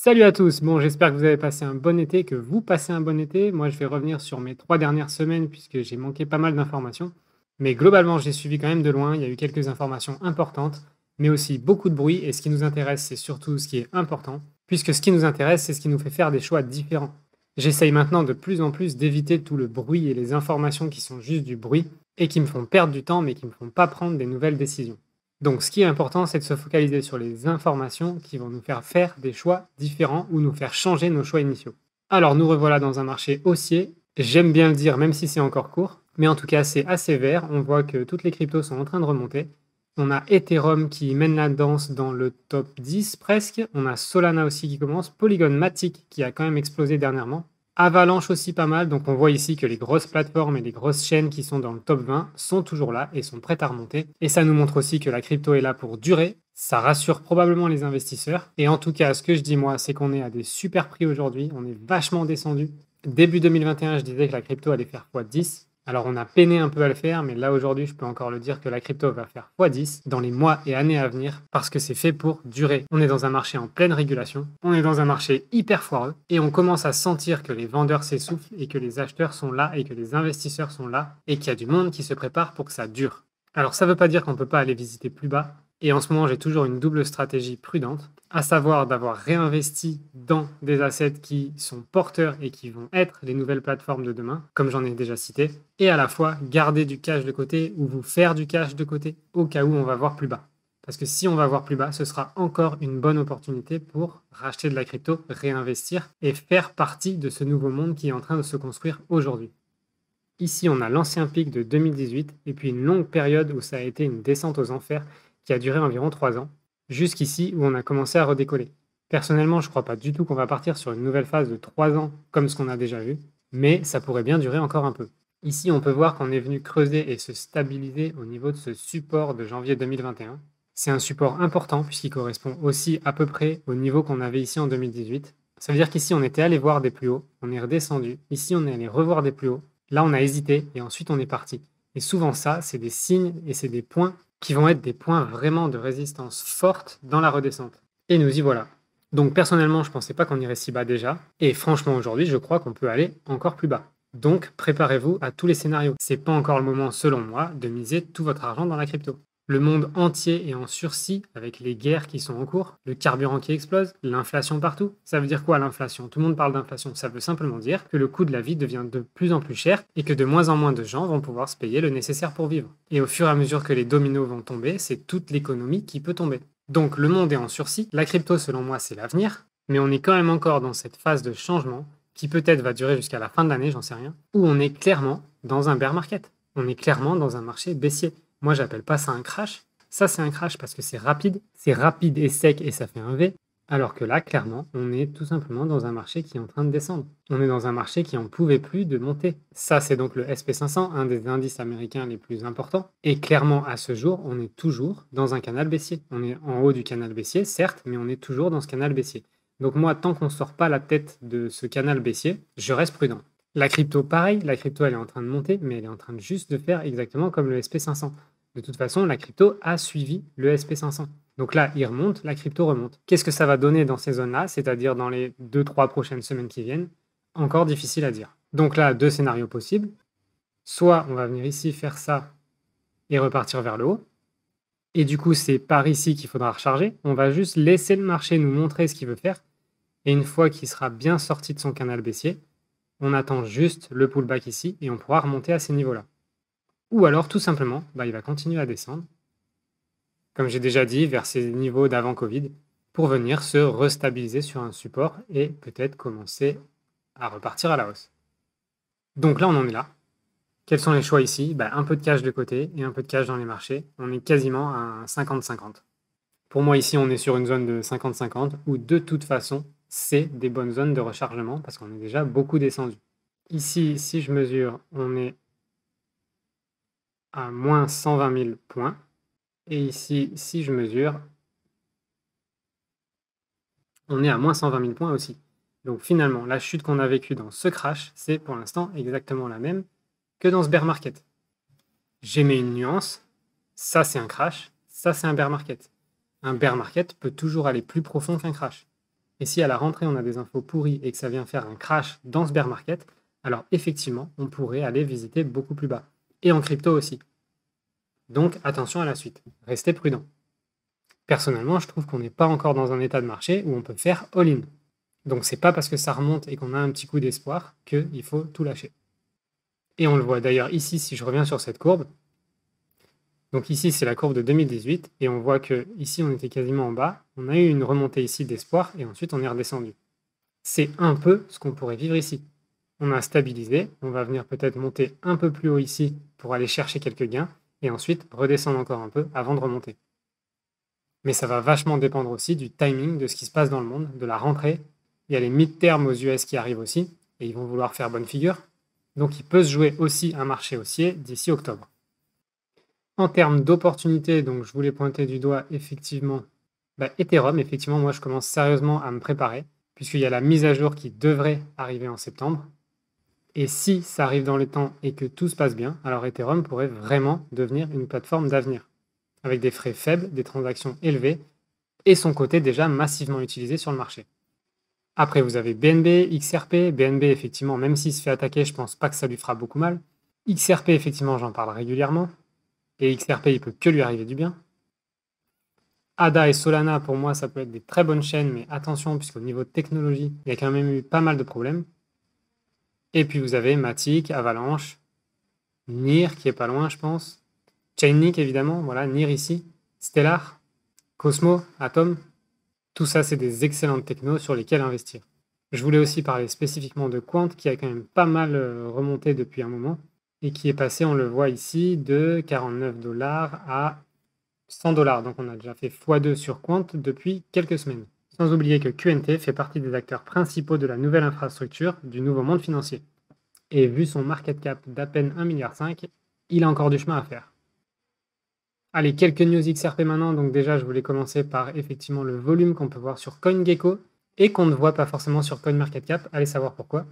Salut à tous! Bon, j'espère que vous avez passé un bon été, que vous passez un bon été. Moi, je vais revenir sur mes 3 dernières semaines puisque j'ai manqué pas mal d'informations. Mais globalement, j'ai suivi quand même de loin. Il y a eu quelques informations importantes, mais aussi beaucoup de bruit. Et ce qui nous intéresse, c'est surtout ce qui est important, puisque ce qui nous intéresse, c'est ce qui nous fait faire des choix différents. J'essaye maintenant de plus en plus d'éviter tout le bruit et les informations qui sont juste du bruit et qui me font perdre du temps, mais qui me font pas prendre des nouvelles décisions. Donc, ce qui est important, c'est de se focaliser sur les informations qui vont nous faire des choix différents ou nous faire changer nos choix initiaux. Alors, nous revoilà dans un marché haussier. J'aime bien le dire, même si c'est encore court, mais en tout cas, c'est assez vert. On voit que toutes les cryptos sont en train de remonter. On a Ethereum qui mène la danse dans le top 10 presque. On a Solana aussi qui commence. Polygon Matic qui a quand même explosé dernièrement. Avalanche aussi pas mal, donc on voit ici que les grosses plateformes et les grosses chaînes qui sont dans le top 20 sont toujours là et sont prêtes à remonter. Et ça nous montre aussi que la crypto est là pour durer, ça rassure probablement les investisseurs. Et en tout cas, ce que je dis moi, c'est qu'on est à des super prix aujourd'hui, on est vachement descendu. Début 2021, je disais que la crypto allait faire x10. Alors on a peiné un peu à le faire, mais là aujourd'hui, je peux encore le dire que la crypto va faire x10 dans les mois et années à venir parce que c'est fait pour durer. On est dans un marché en pleine régulation, on est dans un marché hyper foireux et on commence à sentir que les vendeurs s'essoufflent et que les acheteurs sont là et que les investisseurs sont là et qu'il y a du monde qui se prépare pour que ça dure. Alors ça ne veut pas dire qu'on ne peut pas aller visiter plus bas. Et en ce moment, j'ai toujours une double stratégie prudente, à savoir d'avoir réinvesti dans des assets qui sont porteurs et qui vont être les nouvelles plateformes de demain, comme j'en ai déjà cité, et à la fois garder du cash de côté ou vous faire du cash de côté au cas où on va voir plus bas. Parce que si on va voir plus bas, ce sera encore une bonne opportunité pour racheter de la crypto, réinvestir et faire partie de ce nouveau monde qui est en train de se construire aujourd'hui. Ici, on a l'ancien pic de 2018 et puis une longue période où ça a été une descente aux enfers qui a duré environ 3 ans, jusqu'ici où on a commencé à redécoller. Personnellement, je ne crois pas du tout qu'on va partir sur une nouvelle phase de 3 ans comme ce qu'on a déjà vu, mais ça pourrait bien durer encore un peu. Ici, on peut voir qu'on est venu creuser et se stabiliser au niveau de ce support de janvier 2021. C'est un support important puisqu'il correspond aussi à peu près au niveau qu'on avait ici en 2018. Ça veut dire qu'ici, on était allé voir des plus hauts, on est redescendu. Ici, on est allé revoir des plus hauts. Là, on a hésité et ensuite on est parti. Et souvent ça, c'est des signes et c'est des points qui vont être des points vraiment de résistance forte dans la redescente. Et nous y voilà. Donc personnellement, je ne pensais pas qu'on irait si bas déjà. Et franchement, aujourd'hui, je crois qu'on peut aller encore plus bas. Donc préparez-vous à tous les scénarios. C'est pas encore le moment, selon moi, de miser tout votre argent dans la crypto. Le monde entier est en sursis avec les guerres qui sont en cours, le carburant qui explose, l'inflation partout. Ça veut dire quoi l'inflation? Tout le monde parle d'inflation. Ça veut simplement dire que le coût de la vie devient de plus en plus cher et que de moins en moins de gens vont pouvoir se payer le nécessaire pour vivre. Et au fur et à mesure que les dominos vont tomber, c'est toute l'économie qui peut tomber. Donc le monde est en sursis. La crypto, selon moi, c'est l'avenir. Mais on est quand même encore dans cette phase de changement qui peut-être va durer jusqu'à la fin de l'année, j'en sais rien, où on est clairement dans un bear market. On est clairement dans un marché baissier. Moi, j'appelle pas ça un crash. Ça, c'est un crash parce que c'est rapide et sec et ça fait un V. Alors que là, clairement, on est tout simplement dans un marché qui est en train de descendre. On est dans un marché qui en pouvait plus de monter. Ça, c'est donc le SP500, un des indices américains les plus importants. Et clairement, à ce jour, on est toujours dans un canal baissier. On est en haut du canal baissier, certes, mais on est toujours dans ce canal baissier. Donc moi, tant qu'on ne sort pas la tête de ce canal baissier, je reste prudent. La crypto, pareil, la crypto, elle est en train de monter, mais elle est en train de juste de faire exactement comme le SP500. De toute façon, la crypto a suivi le SP500. Donc là, il remonte, la crypto remonte. Qu'est-ce que ça va donner dans ces zones-là, c'est-à-dire dans les 2-3 prochaines semaines qui viennent? Encore difficile à dire. Donc là, 2 scénarios possibles. Soit on va venir ici faire ça et repartir vers le haut. Et du coup, c'est par ici qu'il faudra recharger. On va juste laisser le marché nous montrer ce qu'il veut faire. Et une fois qu'il sera bien sorti de son canal baissier, on attend juste le pullback ici et on pourra remonter à ces niveaux-là. Ou alors, tout simplement, il va continuer à descendre, comme j'ai déjà dit, vers ces niveaux d'avant Covid, pour venir se restabiliser sur un support et peut-être commencer à repartir à la hausse. Donc là, on en est là. Quels sont les choix ici? Un peu de cash de côté et un peu de cash dans les marchés. On est quasiment à un 50-50. Pour moi, ici, on est sur une zone de 50-50 où de toute façon, c'est des bonnes zones de rechargement parce qu'on est déjà beaucoup descendu. Ici, si je mesure, on est à moins 120 000 points. Et ici, si je mesure, on est à moins 120 000 points aussi. Donc finalement, la chute qu'on a vécue dans ce crash, c'est pour l'instant exactement la même que dans ce bear market. J'émets une nuance, ça c'est un crash, ça c'est un bear market. Un bear market peut toujours aller plus profond qu'un crash. Et si à la rentrée, on a des infos pourries et que ça vient faire un crash dans ce bear market, alors effectivement, on pourrait aller visiter beaucoup plus bas. Et en crypto aussi. Donc attention à la suite, restez prudent. Personnellement, je trouve qu'on n'est pas encore dans un état de marché où on peut faire all-in. Donc c'est pas parce que ça remonte et qu'on a un petit coup d'espoir qu'il faut tout lâcher. Et on le voit d'ailleurs ici, si je reviens sur cette courbe. Donc ici, c'est la courbe de 2018, et on voit que ici, on était quasiment en bas. On a eu une remontée ici d'espoir, et ensuite, on est redescendu. C'est un peu ce qu'on pourrait vivre ici. On a stabilisé, on va venir peut-être monter un peu plus haut ici pour aller chercher quelques gains, et ensuite redescendre encore un peu avant de remonter. Mais ça va vachement dépendre aussi du timing de ce qui se passe dans le monde, de la rentrée. Il y a les mid-terms aux US qui arrivent aussi, et ils vont vouloir faire bonne figure. Donc il peut se jouer aussi un marché haussier d'ici octobre. En termes d'opportunités, donc je voulais pointer du doigt effectivement Ethereum. Effectivement, moi je commence sérieusement à me préparer, puisqu'il y a la mise à jour qui devrait arriver en septembre. Et si ça arrive dans les temps et que tout se passe bien, alors Ethereum pourrait vraiment devenir une plateforme d'avenir, avec des frais faibles, des transactions élevées, et son côté déjà massivement utilisé sur le marché. Après, vous avez BNB, XRP. BNB, effectivement, même s'il se fait attaquer, je pense pas que ça lui fera beaucoup mal. XRP, effectivement, j'en parle régulièrement. Et XRP, il peut que lui arriver du bien. ADA et Solana, pour moi, ça peut être des très bonnes chaînes, mais attention, puisqu'au niveau de technologie, il y a quand même eu pas mal de problèmes. Et puis vous avez Matic, Avalanche, NIR, qui est pas loin, je pense. Chainlink, évidemment, voilà, NIR ici. Stellar, Cosmo, Atom. Tout ça, c'est des excellentes technos sur lesquelles investir. Je voulais aussi parler spécifiquement de Quant, qui a quand même pas mal remonté depuis un moment, et qui est passé, on le voit ici, de 49 $ à 100 $. Donc on a déjà fait x2 sur Quant depuis quelques semaines. Sans oublier que QNT fait partie des acteurs principaux de la nouvelle infrastructure du nouveau monde financier. Et vu son market cap d'à peine 1,5 milliard, il a encore du chemin à faire. Allez, quelques news XRP maintenant. Donc déjà, je voulais commencer par effectivement le volume qu'on peut voir sur CoinGecko et qu'on ne voit pas forcément sur CoinMarketCap. Allez savoir pourquoi.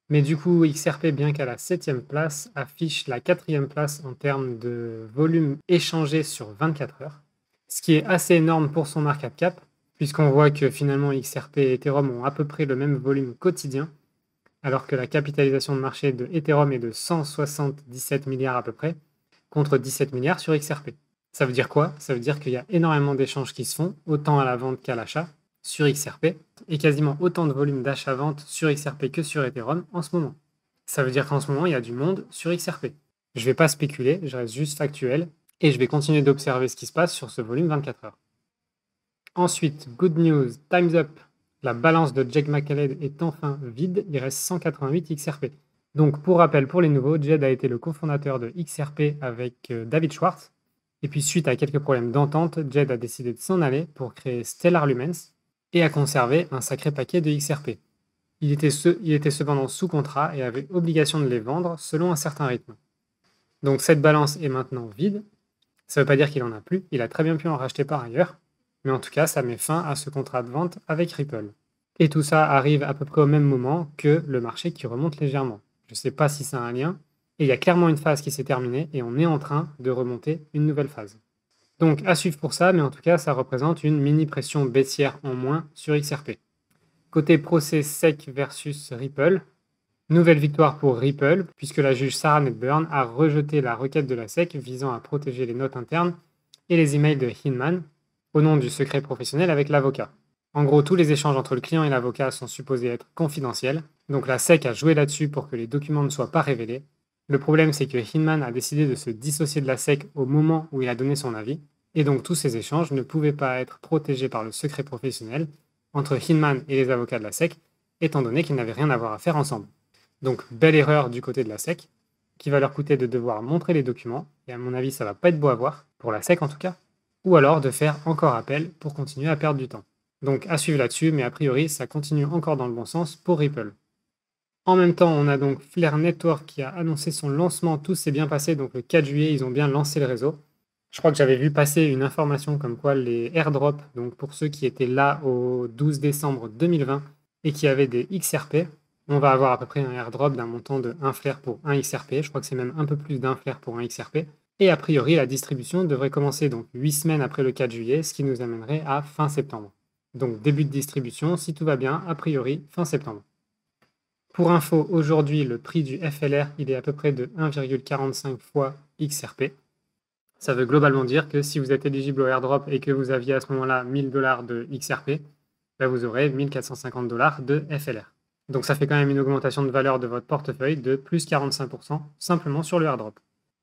Mais du coup, XRP, bien qu'à la 7e place, affiche la 4e place en termes de volume échangé sur 24 heures. Ce qui est assez énorme pour son market cap, puisqu'on voit que finalement XRP et Ethereum ont à peu près le même volume quotidien, alors que la capitalisation de marché de Ethereum est de 177 milliards à peu près, contre 17 milliards sur XRP. Ça veut dire quoi? Ça veut dire qu'il y a énormément d'échanges qui se font, autant à la vente qu'à l'achat, sur XRP, et quasiment autant de volume d'achat-vente sur XRP que sur Ethereum en ce moment. Ça veut dire qu'en ce moment, il y a du monde sur XRP. Je ne vais pas spéculer, je reste juste factuel, et je vais continuer d'observer ce qui se passe sur ce volume 24 heures. Ensuite, good news, time's up. La balance de Jed McCaleb est enfin vide, il reste 188 XRP. Donc pour rappel, pour les nouveaux, Jed a été le cofondateur de XRP avec David Schwartz. Et puis suite à quelques problèmes d'entente, Jed a décidé de s'en aller pour créer Stellar Lumens et a conservé un sacré paquet de XRP. Il était cependant sous contrat et avait obligation de les vendre selon un certain rythme. Donc cette balance est maintenant vide. Ça ne veut pas dire qu'il n'en a plus, il a très bien pu en racheter par ailleurs. Mais en tout cas, ça met fin à ce contrat de vente avec Ripple. Et tout ça arrive à peu près au même moment que le marché qui remonte légèrement. Je ne sais pas si c'est un lien. Et il y a clairement une phase qui s'est terminée et on est en train de remonter une nouvelle phase. Donc à suivre pour ça, mais en tout cas, ça représente une mini pression baissière en moins sur XRP. Côté procès SEC versus Ripple, nouvelle victoire pour Ripple, puisque la juge Sarah Netburn a rejeté la requête de la SEC visant à protéger les notes internes et les emails de Hinman au nom du secret professionnel avec l'avocat. En gros, tous les échanges entre le client et l'avocat sont supposés être confidentiels, donc la SEC a joué là-dessus pour que les documents ne soient pas révélés. Le problème, c'est que Hinman a décidé de se dissocier de la SEC au moment où il a donné son avis, et donc tous ces échanges ne pouvaient pas être protégés par le secret professionnel entre Hinman et les avocats de la SEC, étant donné qu'ils n'avaient rien à voir à faire ensemble. Donc, belle erreur du côté de la SEC, qui va leur coûter de devoir montrer les documents, et à mon avis, ça va pas être beau à voir, pour la SEC en tout cas, ou alors de faire encore appel pour continuer à perdre du temps. Donc à suivre là-dessus, mais a priori, ça continue encore dans le bon sens pour Ripple. En même temps, on a donc Flare Network qui a annoncé son lancement, tout s'est bien passé, donc le 4 juillet, ils ont bien lancé le réseau. Je crois que j'avais vu passer une information comme quoi les airdrops, donc pour ceux qui étaient là au 12 décembre 2020 et qui avaient des XRP, on va avoir à peu près un airdrop d'un montant de 1 flare pour 1 XRP, je crois que c'est même un peu plus d'un flare pour 1 XRP, et a priori la distribution devrait commencer donc 8 semaines après le 4 juillet, ce qui nous amènerait à fin septembre. Donc début de distribution, si tout va bien, a priori fin septembre. Pour info, aujourd'hui, le prix du FLR, il est à peu près de 1,45 fois XRP. Ça veut globalement dire que si vous êtes éligible au airdrop et que vous aviez à ce moment-là 1000 $ de XRP, ben vous aurez 1450 $ de FLR. Donc ça fait quand même une augmentation de valeur de votre portefeuille de plus 45% simplement sur le airdrop.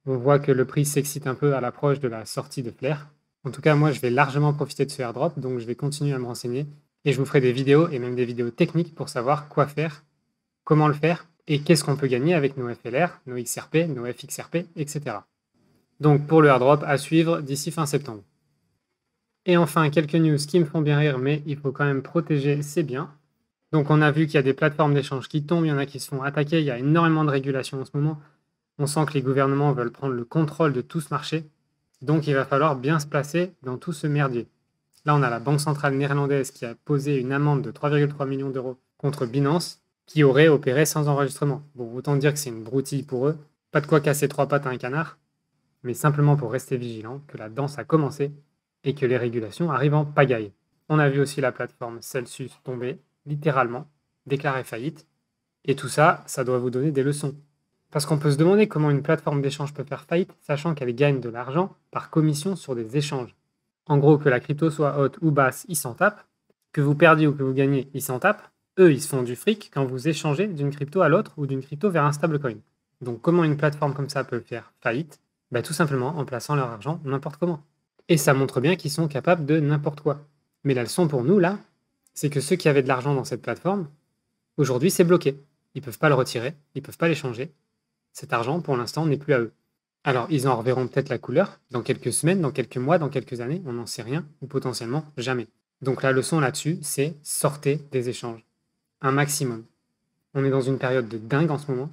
On voit que le prix s'excite un peu à l'approche de la sortie de Flare. En tout cas, moi, je vais largement profiter de ce airdrop, donc je vais continuer à me renseigner et je vous ferai des vidéos et même des vidéos techniques pour savoir quoi faire, comment le faire et qu'est-ce qu'on peut gagner avec nos FLR, nos XRP, nos FXRP, etc. Donc pour le airdrop à suivre d'ici fin septembre. Et enfin, quelques news qui me font bien rire, mais il faut quand même protéger ses biens. Donc on a vu qu'il y a des plateformes d'échange qui tombent, il y en a qui se font attaquer, il y a énormément de régulations en ce moment. On sent que les gouvernements veulent prendre le contrôle de tout ce marché. Donc il va falloir bien se placer dans tout ce merdier. Là, on a la Banque centrale néerlandaise qui a posé une amende de 3,3 millions d'euros contre Binance, qui aurait opéré sans enregistrement. Bon, autant dire que c'est une broutille pour eux. Pas de quoi casser trois pattes à un canard, mais simplement pour rester vigilant que la danse a commencé et que les régulations arrivent en pagaille. On a vu aussi la plateforme Celsius tomber, littéralement, déclarer faillite. Et tout ça, ça doit vous donner des leçons. Parce qu'on peut se demander comment une plateforme d'échange peut faire faillite, sachant qu'elle gagne de l'argent par commission sur des échanges. En gros, que la crypto soit haute ou basse, ils s'en tapent. Que vous perdiez ou que vous gagnez, ils s'en tapent. Eux, ils se font du fric quand vous échangez d'une crypto à l'autre ou d'une crypto vers un stablecoin. Donc comment une plateforme comme ça peut faire faillite? Tout simplement en plaçant leur argent n'importe comment. Et ça montre bien qu'ils sont capables de n'importe quoi. Mais la leçon pour nous, là, c'est que ceux qui avaient de l'argent dans cette plateforme, aujourd'hui, c'est bloqué. Ils ne peuvent pas le retirer, ils ne peuvent pas l'échanger. Cet argent, pour l'instant, n'est plus à eux. Alors, ils en reverront peut-être la couleur dans quelques semaines, dans quelques mois, dans quelques années, on n'en sait rien, ou potentiellement jamais. Donc la leçon là-dessus, c'est sortez des échanges. Un maximum. On est dans une période de dingue en ce moment.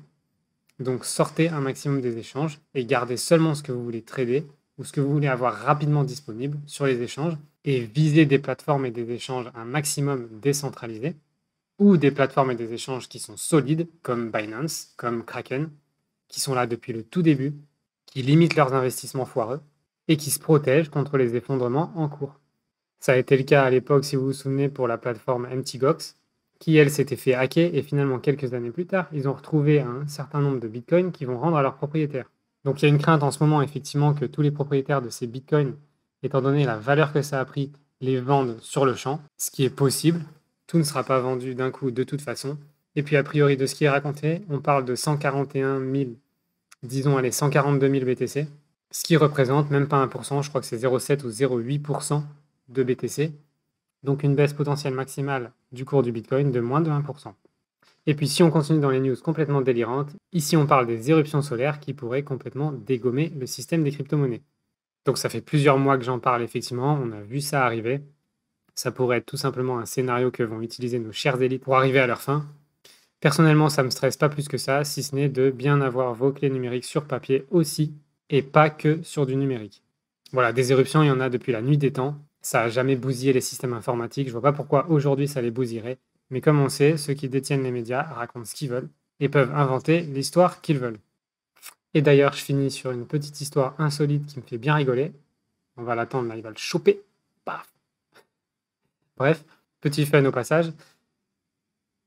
Donc sortez un maximum des échanges et gardez seulement ce que vous voulez trader ou ce que vous voulez avoir rapidement disponible sur les échanges et visez des plateformes et des échanges un maximum décentralisés ou des plateformes et des échanges qui sont solides comme Binance, comme Kraken, qui sont là depuis le tout début, qui limitent leurs investissements foireux et qui se protègent contre les effondrements en cours. Ça a été le cas à l'époque, si vous vous souvenez, pour la plateforme MTGOX, qui, elle, s'était fait hacker et finalement, quelques années plus tard, ils ont retrouvé un certain nombre de bitcoins qui vont rendre à leurs propriétaires. Donc il y a une crainte en ce moment, effectivement, que tous les propriétaires de ces bitcoins, étant donné la valeur que ça a pris, les vendent sur le champ, ce qui est possible. Tout ne sera pas vendu d'un coup de toute façon. Et puis, a priori, de ce qui est raconté, on parle de 141 000, disons, allez, 142 000 BTC, ce qui représente même pas 1%, je crois que c'est 0,7 ou 0,8% de BTC. Donc une baisse potentielle maximale du cours du Bitcoin de moins de 1%. Et puis si on continue dans les news complètement délirantes, ici on parle des éruptions solaires qui pourraient complètement dégommer le système des crypto-monnaies. Donc ça fait plusieurs mois que j'en parle effectivement, on a vu ça arriver. Ça pourrait être tout simplement un scénario que vont utiliser nos chères élites pour arriver à leur fin. Personnellement, ça ne me stresse pas plus que ça, si ce n'est de bien avoir vos clés numériques sur papier aussi, et pas que sur du numérique. Voilà, des éruptions, il y en a depuis la nuit des temps. Ça n'a jamais bousillé les systèmes informatiques. Je vois pas pourquoi aujourd'hui ça les bousillerait. Mais comme on sait, ceux qui détiennent les médias racontent ce qu'ils veulent et peuvent inventer l'histoire qu'ils veulent. Et d'ailleurs, je finis sur une petite histoire insolite qui me fait bien rigoler. On va l'attendre, là, il va le choper. Paf. Bref, petit fun au passage.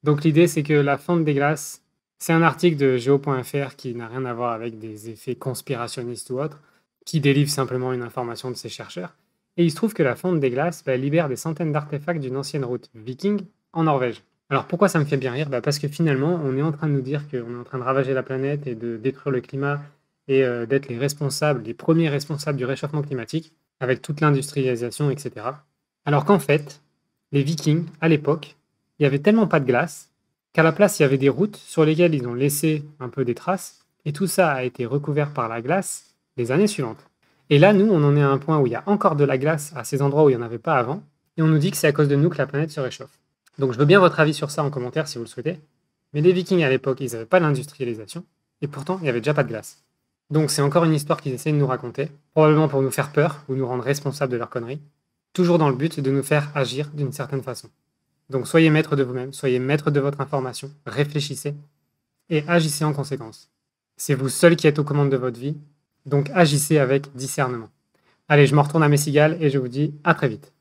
Donc l'idée, c'est que la fonte des glaces, c'est un article de geo.fr qui n'a rien à voir avec des effets conspirationnistes ou autres, qui délivre simplement une information de ses chercheurs. Et il se trouve que la fonte des glaces libère des centaines d'artefacts d'une ancienne route viking en Norvège. Alors pourquoi ça me fait bien rire? Parce que finalement, on est en train de nous dire qu'on est en train de ravager la planète et de détruire le climat et d'être les responsables, les premiers responsables du réchauffement climatique, avec toute l'industrialisation, etc. Alors qu'en fait, les vikings, à l'époque, il n'y avait tellement pas de glace qu'à la place, il y avait des routes sur lesquelles ils ont laissé un peu des traces, et tout ça a été recouvert par la glace les années suivantes. Et là, nous, on en est à un point où il y a encore de la glace à ces endroits où il n'y en avait pas avant, et on nous dit que c'est à cause de nous que la planète se réchauffe. Donc je veux bien votre avis sur ça en commentaire si vous le souhaitez, mais les Vikings à l'époque, ils n'avaient pas l'industrialisation, et pourtant, il n'y avait déjà pas de glace. Donc c'est encore une histoire qu'ils essaient de nous raconter, probablement pour nous faire peur ou nous rendre responsables de leurs conneries, toujours dans le but de nous faire agir d'une certaine façon. Donc soyez maître de vous-même, soyez maître de votre information, réfléchissez et agissez en conséquence. C'est vous seul qui êtes aux commandes de votre vie, donc agissez avec discernement. Allez, je me retourne à mes cigales et je vous dis à très vite.